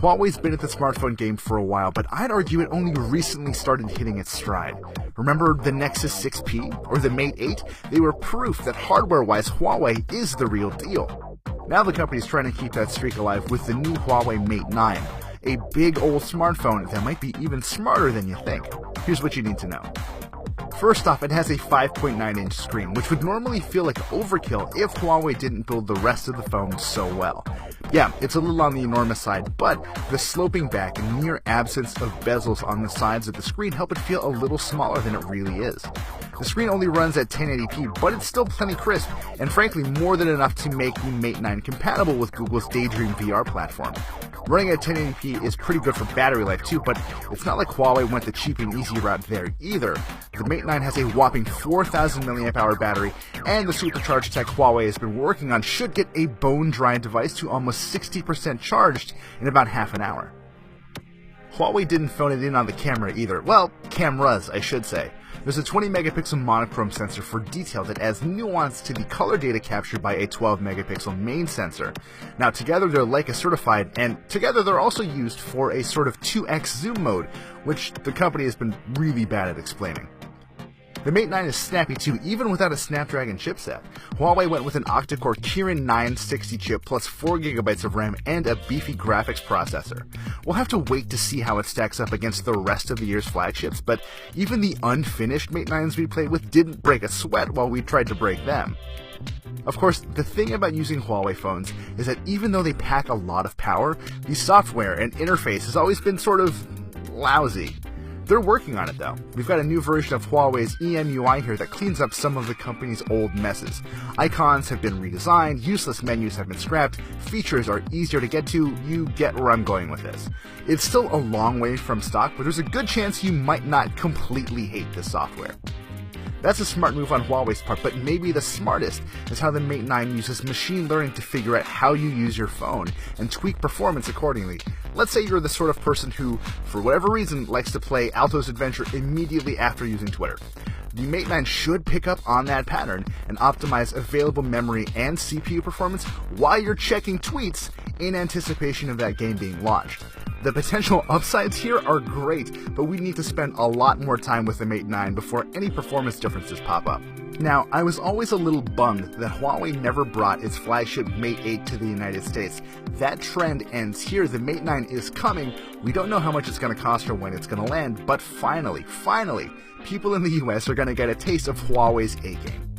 Huawei's been at the smartphone game for a while, but I'd argue it only recently started hitting its stride. Remember the Nexus 6P or the Mate 8? They were proof that hardware-wise Huawei is the real deal. Now the company's trying to keep that streak alive with the new Huawei Mate 9, a big old smartphone that might be even smarter than you think. Here's what you need to know. First off, it has a 5.9-inch screen, which would normally feel like overkill if Huawei didn't build the rest of the phone so well. Yeah, it's a little on the enormous side, but the sloping back and near absence of bezels on the sides of the screen help it feel a little smaller than it really is. The screen only runs at 1080p, but it's still plenty crisp, and frankly more than enough to make the Mate 9 compatible with Google's Daydream VR platform. Running at 1080p is pretty good for battery life too, but it's not like Huawei went the cheap and easy route there either. The Mate 9 has a whopping 4,000 mAh battery, and the supercharged tech Huawei has been working on should get a bone-dry device to almost 60% charged in about half an hour. Huawei didn't phone it in on the camera either. Well, cameras, I should say. There's a 20-megapixel monochrome sensor for detail that adds nuance to the color data captured by a 12-megapixel main sensor. Now, together they're Leica certified, and together they're also used for a sort of 2x zoom mode, which the company has been really bad at explaining. The Mate 9 is snappy too, even without a Snapdragon chipset. Huawei went with an octa-core Kirin 960 chip plus 4GB of RAM and a beefy graphics processor. We'll have to wait to see how it stacks up against the rest of the year's flagships, but even the unfinished Mate 9s we played with didn't break a sweat while we tried to break them. Of course, the thing about using Huawei phones is that even though they pack a lot of power, the software and interface has always been sort of lousy. They're working on it though. We've got a new version of Huawei's EMUI here that cleans up some of the company's old messes. Icons have been redesigned, useless menus have been scrapped, features are easier to get to. You get where I'm going with this. It's still a long way from stock, but there's a good chance you might not completely hate this software. That's a smart move on Huawei's part, but maybe the smartest is how the Mate 9 uses machine learning to figure out how you use your phone and tweak performance accordingly. Let's say you're the sort of person who, for whatever reason, likes to play Alto's Adventure immediately after using Twitter. The Mate 9 should pick up on that pattern and optimize available memory and CPU performance while you're checking tweets in anticipation of that game being launched. The potential upsides here are great, but we need to spend a lot more time with the Mate 9 before any performance differences pop up. Now, I was always a little bummed that Huawei never brought its flagship Mate 8 to the United States. That trend ends here. The Mate 9 is coming. We don't know how much it's going to cost or when it's going to land, but finally, people in the US are going to get a taste of Huawei's A-game.